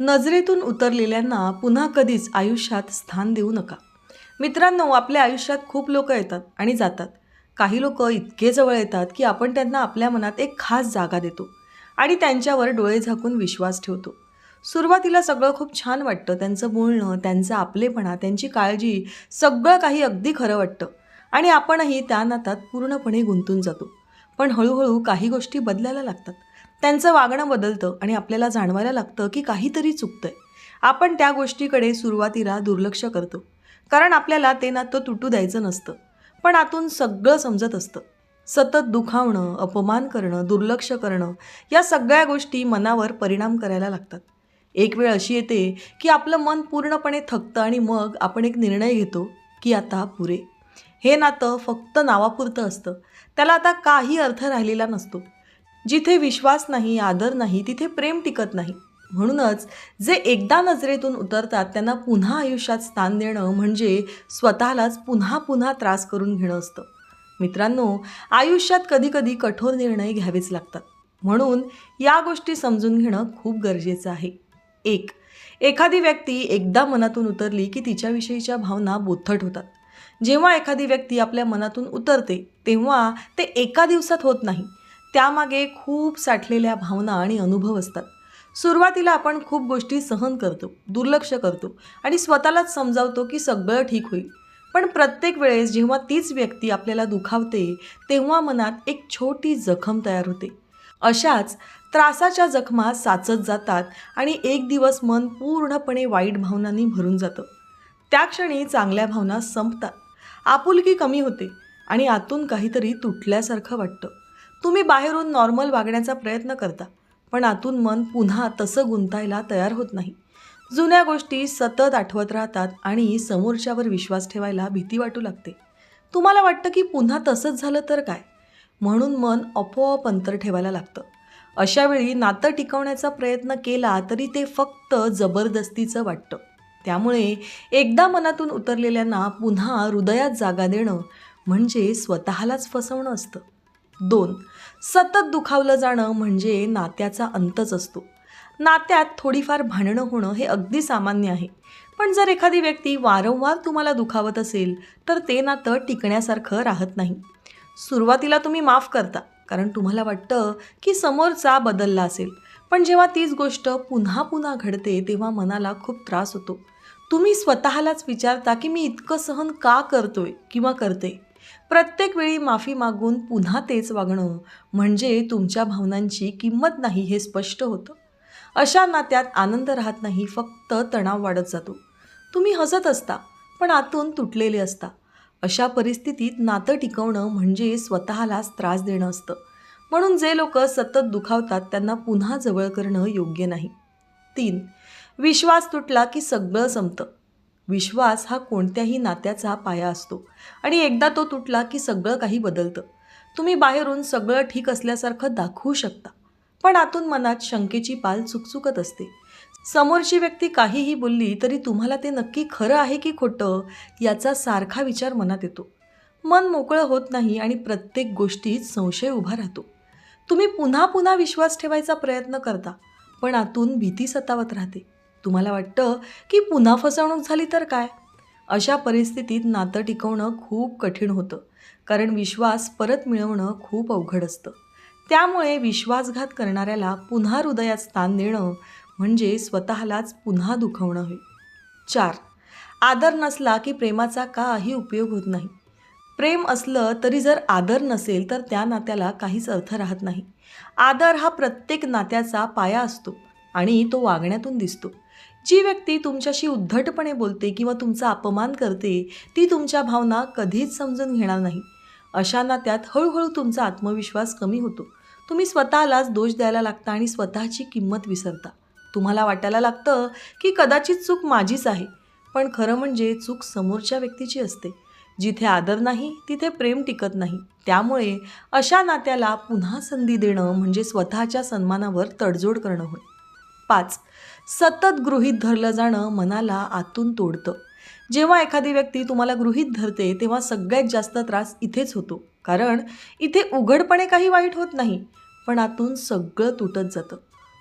नजरेतून उतरलेल्यांना पुन्हा कधीच आयुष्यात स्थान देऊ नका. मित्रांनो, आपल्या आयुष्यात खूप लोक येतात आणि जातात. काही लोक इतके जवळ येतात की आपण त्यांना आपल्या मनात एक खास जागा देतो आणि त्यांच्यावर डोळे झाकून विश्वास ठेवतो. सुरुवातीला सगळं खूप छान वाटतं. त्यांचं बोलणं, त्यांचा आपलेपणा, त्यांची काळजी, सगळं काही अगदी खरं वाटतं आणि आपणही त्या नातात पूर्णपणे गुंतून जातो. पण हळूहळू काही गोष्टी बदलायला लागतात. त्यांचं वागणं बदलतं आणि आपल्याला जाणवायला लागतं की काहीतरी चुकतंय. आपण त्या गोष्टीकडे सुरुवातीला दुर्लक्ष करतो, कारण आपल्याला ते नातं तुटू द्यायचं नसतं. पण आतून सगळं समजत असतं. सतत दुखावणं, अपमान करणं, दुर्लक्ष करणं, या सगळ्या गोष्टी मनावर परिणाम करायला लागतात. एक वेळ अशी येते की आपलं मन पूर्णपणे थकतं आणि मग आपण एक निर्णय घेतो की आता पुरे. हे नातं फक्त नावापुरतं असतं. त्याला आता काही अर्थ राहिलेला नसतो. जिथे विश्वास नाही, आदर नाही, तिथे प्रेम टिकत नाही. म्हणूनच जे एकदा नजरेतून उतरतात त्यांना पुन्हा आयुष्यात स्थान देणं म्हणजे स्वतःलाच पुन्हा पुन्हा त्रास करून घेणं असतं. मित्रांनो, आयुष्यात कधीकधी कठोर निर्णय घ्यावेच लागतात. म्हणून या गोष्टी समजून घेणं खूप गरजेचं आहे. एक, एखादी व्यक्ती एकदा मनातून उतरली की तिच्याविषयीच्या भावना बोथट होतात. जेव्हा एखादी व्यक्ती आपल्या मनातून उतरते तेव्हा ते एका दिवसात होत नाही. त्यामागे खूप साठलेल्या भावना आणि अनुभव असतात. सुरुवातीला आपण खूप गोष्टी सहन करतो, दुर्लक्ष करतो आणि स्वतःलाच समजावतो की सगळं ठीक होईल. पण प्रत्येक वेळेस जेव्हा तीच व्यक्ती आपल्याला दुखावते तेव्हा मनात एक छोटी जखम तयार होते. अशाच त्रासाच्या जखमा साचत जातात आणि एक दिवस मन पूर्णपणे वाईट भावनांनी भरून जातं. त्या क्षणी चांगल्या भावना संपतात, आपुलकी कमी होते आणि आतून काहीतरी तुटल्यासारखं वाटतं. तुम्ही बाहेरून नॉर्मल वागण्याचा प्रयत्न करता, पण आतून मन पुन्हा तसं गुंतायला तयार होत नाही. जुन्या गोष्टी सतत आठवत राहतात आणि समोरच्यावर विश्वास ठेवायला भीती वाटू लागते. तुम्हाला वाटतं की पुन्हा तसंच झालं तर काय, म्हणून मन आपोआप अंतर ठेवायला लागतं. अशा वेळी नातं टिकवण्याचा प्रयत्न केला तरी ते फक्त जबरदस्तीचं वाटतं. त्यामुळे एकदा मनातून उतरलेल्यांना पुन्हा हृदयात जागा देणं म्हणजे स्वतःलाच फसवणं असतं. 2, सतत दुखावलं जाणं म्हणजे नात्याचा अंतच असतो. नात्यात थोडीफार भांडणं होणं हे अगदी सामान्य आहे. पण जर एखादी व्यक्ती वारंवार तुम्हाला दुखावत असेल तर ते नातं टिकण्यासारखं राहत नाही. सुरुवातीला तुम्ही माफ करता, कारण तुम्हाला वाटतं की समोरचा बदलला असेल. पण जेव्हा तीच गोष्ट पुन्हा पुन्हा घडते तेव्हा मनाला खूप त्रास होतो. तुम्ही स्वतःलाच विचारता की मी इतकं सहन का करतोय किंवा करते. प्रत्येक वेळी माफी मागून पुन्हा तेच वागणं म्हणजे तुमच्या भावनांची किंमत नाही हे स्पष्ट होतं. अशा नात्यात आनंद राहत नाही, फक्त तणाव वाढत जातो. तुम्ही हसत असता पण आतून तुटलेले असता. अशा परिस्थितीत नातं टिकवणं म्हणजे स्वतःलाच त्रास देणं असतं. म्हणून जे लोक सतत दुखावतात त्यांना पुन्हा जवळ करणं योग्य नाही. 3, विश्वास तुटला की सगळं संपतं. विश्वास हा कोणत्याही नात्याचा पाया असतो आणि एकदा तो तुटला की सगळं काही बदलतं. तुम्ही बाहेरून सगळं ठीक असल्यासारखं दाखवू शकता, पण आतून मनात शंकेची पाल चुकचुकत असते. समोरची व्यक्ती काहीही बोलली तरी तुम्हाला ते नक्की खरं आहे की खोटं याचा सारखा विचार मनात येतो. मन मोकळं होत नाही आणि प्रत्येक गोष्टीत संशय उभा राहतो. तुम्ही पुन्हा पुन्हा विश्वास ठेवायचा प्रयत्न करता, पण आतून भीती सतावत राहते. तुम्हाला वाटतं की पुन्हा फसवणूक झाली तर काय. अशा परिस्थितीत नातं टिकवणं खूप कठीण होतं, कारण विश्वास परत मिळवणं खूप अवघड असतं. त्यामुळे विश्वासघात करणाऱ्याला पुन्हा हृदयात स्थान देणं म्हणजे स्वतःलाच पुन्हा दुखवणं होईल. 4, आदर नसला की प्रेमाचा काही उपयोग होत नाही. प्रेम असलं तरी जर आदर नसेल तर त्या नात्याला काहीच अर्थ राहत नाही. आदर हा प्रत्येक नात्याचा पाया असतो आणि तो वागण्यातून दिसतो. जी व्यक्ती तुमच्याशी उद्धटपणे बोलते किंवा तुमचा अपमान करते ती तुमच्या भावना कधीच समजून घेणार नाही. अशा नात्यात हळूहळू तुमचा आत्मविश्वास कमी होतो. तुम्ही स्वतःलाच दोष द्यायला लागता आणि स्वतःची किंमत विसरता. तुम्हाला वाटायला लागतं की कदाचित चूक माझीच आहे, पण खरं म्हणजे चूक समोरच्या व्यक्तीची असते. जिथे आदर नाही तिथे प्रेम टिकत नाही. त्यामुळे अशा नात्याला पुन्हा संधी देणं म्हणजे स्वतःच्या सन्मानावर तडजोड करणं होय. 5, सतत गृहीत धरलं जाणं मनाला आतून तोडतं. जेव्हा एखादी व्यक्ती तुम्हाला गृहीत धरते तेव्हा सगळ्यात जास्त त्रास इथेच होतो, कारण इथे उघडपणे काही वाईट होत नाही, पण आतून सगळं तुटत जातं.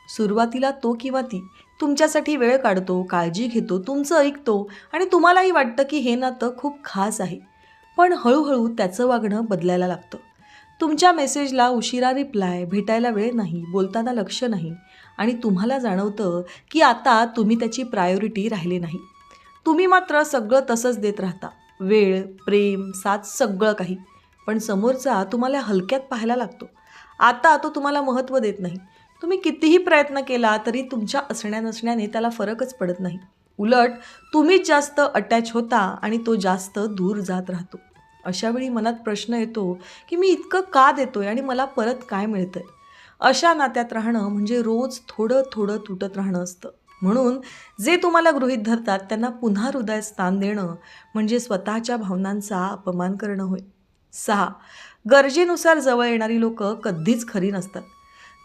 सुरुवातीला तो किंवा ती तुमच्यासाठी वेळ काढतो, काळजी घेतो, तुमचं ऐकतो आणि तुम्हालाही वाटतं की हे नातं खूप खास आहे. पण हळूहळू त्याचं वागणं बदलायला लागतं. तुमच्या मेसेजला उशिरा रिप्लाय, भेटायला वेळ नाही, बोलताना लक्ष नाही आणि तुम्हाला जाणवतं की आता तुम्ही त्याची प्रायोरिटी राहिली नाही. तुम्ही मात्र सगळं तसंच देत राहता. वेळ, प्रेम, साथ सगळं काही. पण समोरचा तुम्हाला हलक्यात पाहायला लागतो. आता तो तुम्हाला महत्त्व देत नाही. तुम्ही कितीही प्रयत्न केला तरी तुमच्या असण्या नसण्याने त्याला फरकच पडत नाही. उलट तुम्हीच जास्त अटॅच होता आणि तो जास्त दूर जात राहतो. अशावेळी मनात प्रश्न येतो की मी इतकं का देतोय आणि मला परत काय मिळतंय? अशा नात्यात राहणं म्हणजे रोज थोडं थोडं तुटत राहणं असतं. म्हणून जे तुम्हाला गृहीत धरतात त्यांना पुन्हा हृदयात स्थान देणं म्हणजे स्वतःच्या भावनांचा अपमान करणं होय. 6. गरजेनुसार जवळ येणारी लोकं कधीच खरी नसतात.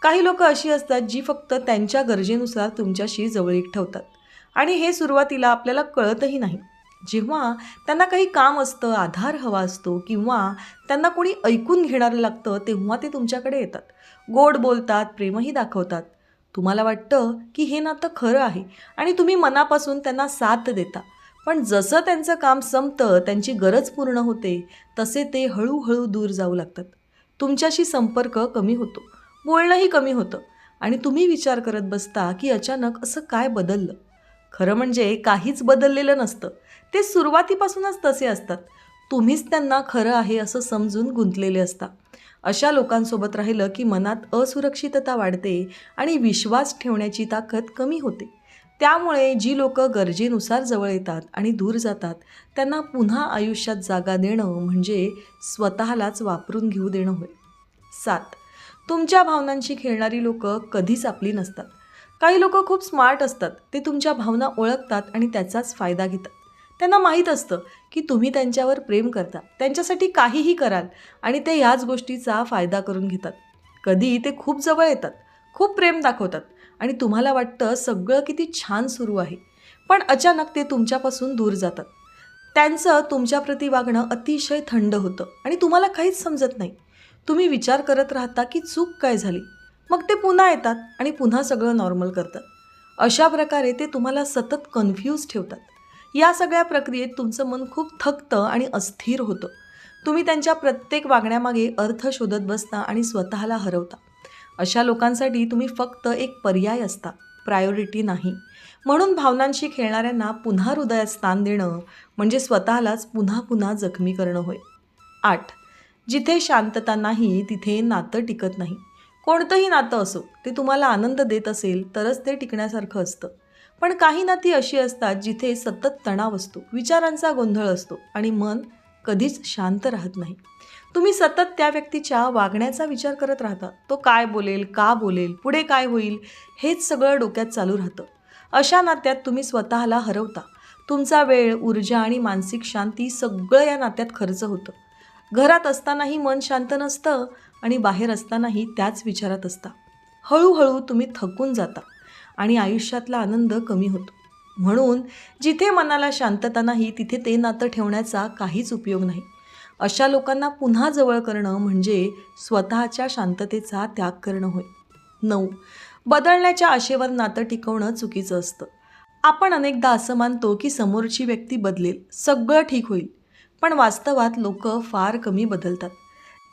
काही लोकं अशी असतात जी फक्त त्यांच्या गरजेनुसार तुमच्याशी जवळीक ठेवतात आणि हे सुरुवातीला आपल्याला कळतही नाही. जेव्हा त्यांना काही काम असतं, आधार हवा असतो किंवा त्यांना कोणी ऐकून घेणारं लागतं तेव्हा ते तुमच्याकडे येतात. गोड बोलतात, प्रेमही दाखवतात. तुम्हाला वाटतं की हे नातं खरं आहे आणि तुम्ही मनापासून त्यांना साथ देता. पण जसं त्यांचं काम संपतं, त्यांची गरज पूर्ण होते, तसे ते हळूहळू दूर जाऊ लागतात. तुमच्याशी संपर्क कमी होतो, बोलणंही कमी होतं आणि तुम्ही विचार करत बसता की अचानक असं काय बदललं? खरं म्हणजे काहीच बदललेलं नसतं. ते सुरुवातीपासूनच तसे असतात. तुम्हीच त्यांना खरं आहे असं समजून गुंतलेले असता. अशा लोकांसोबत राहिलं की मनात असुरक्षितता वाढते आणि विश्वास ठेवण्याची ताकद कमी होते. त्यामुळे जी लोकं गरजेनुसार जवळ येतात आणि दूर जातात, त्यांना पुन्हा आयुष्यात जागा देणं म्हणजे स्वतःलाच वापरून घेऊ देणं होय. 7. तुमच्या भावनांशी खेळणारी लोकं कधीच आपली नसतात. काही लोकं खूप स्मार्ट असतात. ते तुमच्या भावना ओळखतात आणि त्याचाच फायदा घेतात. त्यांना माहीत असतं की तुम्ही त्यांच्यावर प्रेम करता, त्यांच्यासाठी काहीही कराल आणि ते ह्याच गोष्टीचा फायदा करून घेतात. कधी ते खूप जवळ येतात, खूप प्रेम दाखवतात आणि तुम्हाला वाटतं सगळं किती छान सुरू आहे. पण अचानक ते तुमच्यापासून दूर जातात. त्यांचं तुमच्याप्रती वागणं अतिशय थंड होतं आणि तुम्हाला काहीच समजत नाही. तुम्ही विचार करत राहता की चूक काय झाली? मग ते पुन्हा येतात आणि पुन्हा सगळं नॉर्मल करतात. अशा प्रकारे ते तुम्हाला सतत कन्फ्यूज ठेवतात. या सगळ्या प्रक्रियेत तुमचं मन खूप थकतं आणि अस्थिर होतं. तुम्ही त्यांच्या प्रत्येक वागण्यामागे अर्थ शोधत बसता आणि स्वतःला हरवता. अशा लोकांसाठी तुम्ही फक्त एक पर्याय असता, प्रायोरिटी नाही. म्हणून भावनांशी खेळणाऱ्यांना पुन्हा हृदयात स्थान देणं म्हणजे स्वतःलाच पुन्हा पुन्हा जखमी करणं होय. 8. जिथे शांतता नाही तिथे नातं टिकत नाही. कोणतंही नातं असो, ते तुम्हाला आनंद देत असेल तरच ते टिकण्यासारखं असतं. पण काही नाती अशी असतात जिथे सतत तणाव असतो, विचारांचा गोंधळ असतो आणि मन कधीच शांत राहत नाही. तुम्ही सतत त्या व्यक्तीच्या वागण्याचा विचार करत राहता. तो काय बोलेल, का बोलेल, पुढे काय होईल, हेच सगळं डोक्यात चालू राहतं. अशा नात्यात तुम्ही स्वतःला हरवता. तुमचा वेळ, ऊर्जा आणि मानसिक शांती सगळं या नात्यात खर्च होतं. घरात असतानाही मन शांत नसतं आणि बाहेर असतानाही त्याच विचारात असता. हळूहळू तुम्ही थकून जाता आणि आयुष्यातला आनंद कमी होतो. म्हणून जिथे मनाला शांतता नाही तिथे ते नातं ठेवण्याचा काहीच उपयोग नाही. अशा लोकांना पुन्हा जवळ करणं म्हणजे स्वतःच्या शांततेचा त्याग करणं होय. 9. बदलण्याच्या आशेवर नातं टिकवणं चुकीचं असतं. आपण अनेकदा असं मानतो की समोरची व्यक्ती बदलेल, सगळं ठीक होईल. पण वास्तवात लोकं फार कमी बदलतात.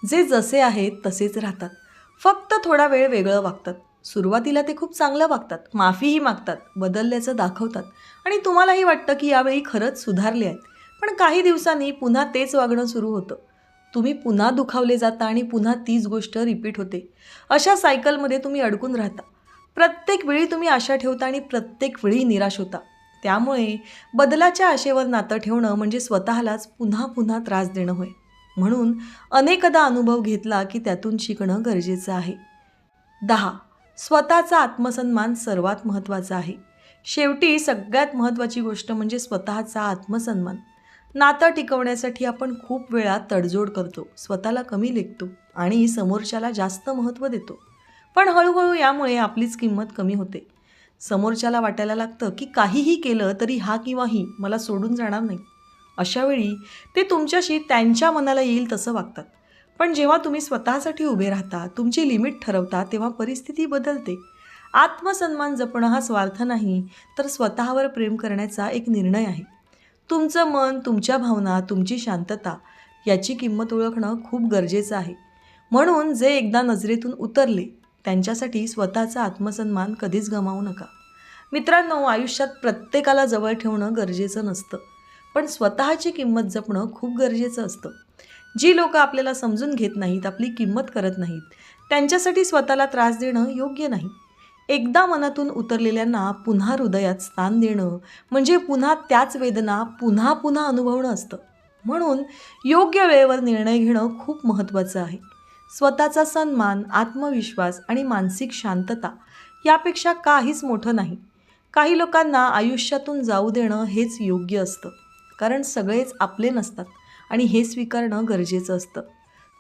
जे जसे आहेत तसेच राहतात. फक्त थोडा वेळ वेगळं वागतात. सुरुवातीला ते खूप चांगलं वागतात, माफीही मागतात, बदलल्याचं दाखवतात आणि तुम्हालाही वाटतं की यावेळी खरंच सुधारले आहेत. पण काही दिवसांनी पुन्हा तेच वागणं सुरू होतं. तुम्ही पुन्हा दुखावले जाता आणि पुन्हा तीच गोष्ट रिपीट होते. अशा सायकलमध्ये तुम्ही अडकून राहता. प्रत्येक वेळी तुम्ही आशा ठेवता आणि प्रत्येक वेळी निराश होता. त्यामुळे बदलाच्या आशेवर नातं ठेवणं म्हणजे स्वतःलाच पुन्हा पुन्हा त्रास देणं होय. म्हणून अनेकदा अनुभव घेतला की त्यातून शिकणं गरजेचं आहे. 10. स्वतःचा आत्मसन्मान सर्वात महत्त्वाचा आहे. शेवटी सगळ्यात महत्त्वाची गोष्ट म्हणजे स्वतःचा आत्मसन्मान. नातं टिकवण्यासाठी आपण खूप वेळा तडजोड करतो, स्वतःला कमी लेखतो आणि समोरच्याला जास्त महत्त्व देतो. पण हळूहळू यामुळे आपलीच किंमत कमी होते. समोरच्याला वाटायला लागतं की काहीही केलं तरी हा किंवा ही मला सोडून जाणार नाही. अशावेळी ते तुमच्याशी त्यांच्या मनाला येईल तसं वागतात. पण जेव्हा तुम्ही स्वतःसाठी उभे राहता, तुमची लिमिट ठरवता, तेव्हा परिस्थिती बदलते. आत्मसन्मान जपणं हा स्वार्थ नाही, तर स्वतःवर प्रेम करण्याचा एक निर्णय आहे. तुमचं मन, तुमच्या भावना, तुमची शांतता याची किंमत ओळखणं खूप गरजेचं आहे. म्हणून जे एकदा नजरेतून उतरले, त्यांच्यासाठी स्वतःचा आत्मसन्मान कधीच गमावू नका. मित्रांनो, आयुष्यात प्रत्येकाला जवळ ठेवणं गरजेचं नसतं, पण स्वतःची किंमत जपणं खूप गरजेचं असतं. जी लोकं आपल्याला समजून घेत नाहीत, आपली किंमत करत नाहीत, त्यांच्यासाठी स्वतःला त्रास देणं योग्य नाही. एकदा मनातून उतरलेल्यांना पुन्हा हृदयात स्थान देणं म्हणजे पुन्हा त्याच वेदना पुन्हा पुन्हा अनुभवणं असतं. म्हणून योग्य वेळेवर निर्णय घेणं खूप महत्त्वाचं आहे. स्वतःचा सन्मान, आत्मविश्वास आणि मानसिक शांतता यापेक्षा काहीच मोठं नाही. काही लोकांना आयुष्यातून जाऊ देणं हेच योग्य असतं, कारण सगळेच आपले नसतात आणि हे स्वीकारणं गरजेचं असतं.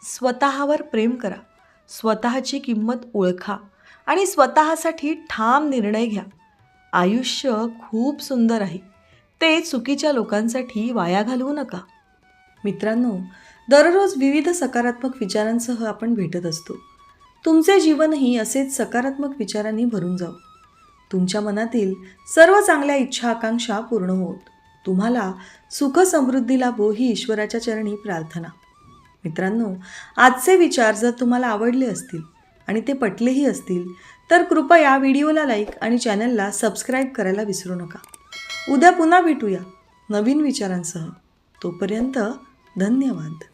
स्वतःवर प्रेम करा, स्वतःची किंमत ओळखा आणि स्वतःसाठी ठाम निर्णय घ्या. आयुष्य खूप सुंदर आहे, ते चुकीच्या लोकांसाठी वाया घालवू नका. मित्रांनो, दररोज विविध सकारात्मक विचारांसह आपण भेटत असतो. तुमचे जीवनही असेच सकारात्मक विचारांनी भरून जावो. तुमच्या मनातील सर्व चांगल्या इच्छा आकांक्षा पूर्ण होत. तुम्हाला सुख समृद्धी लाभो ही ईश्वराच्या चरणी प्रार्थना. मित्रांनो, आजचे विचार जर तुम्हाला आवडले असतील आणि ते पटलेही असतील, तर कृपया व्हिडिओला लाईक आणि चॅनलला सबस्क्राईब करायला विसरू नका. उद्या पुन्हा भेटूया नवीन विचारांसह. तोपर्यंत धन्यवाद.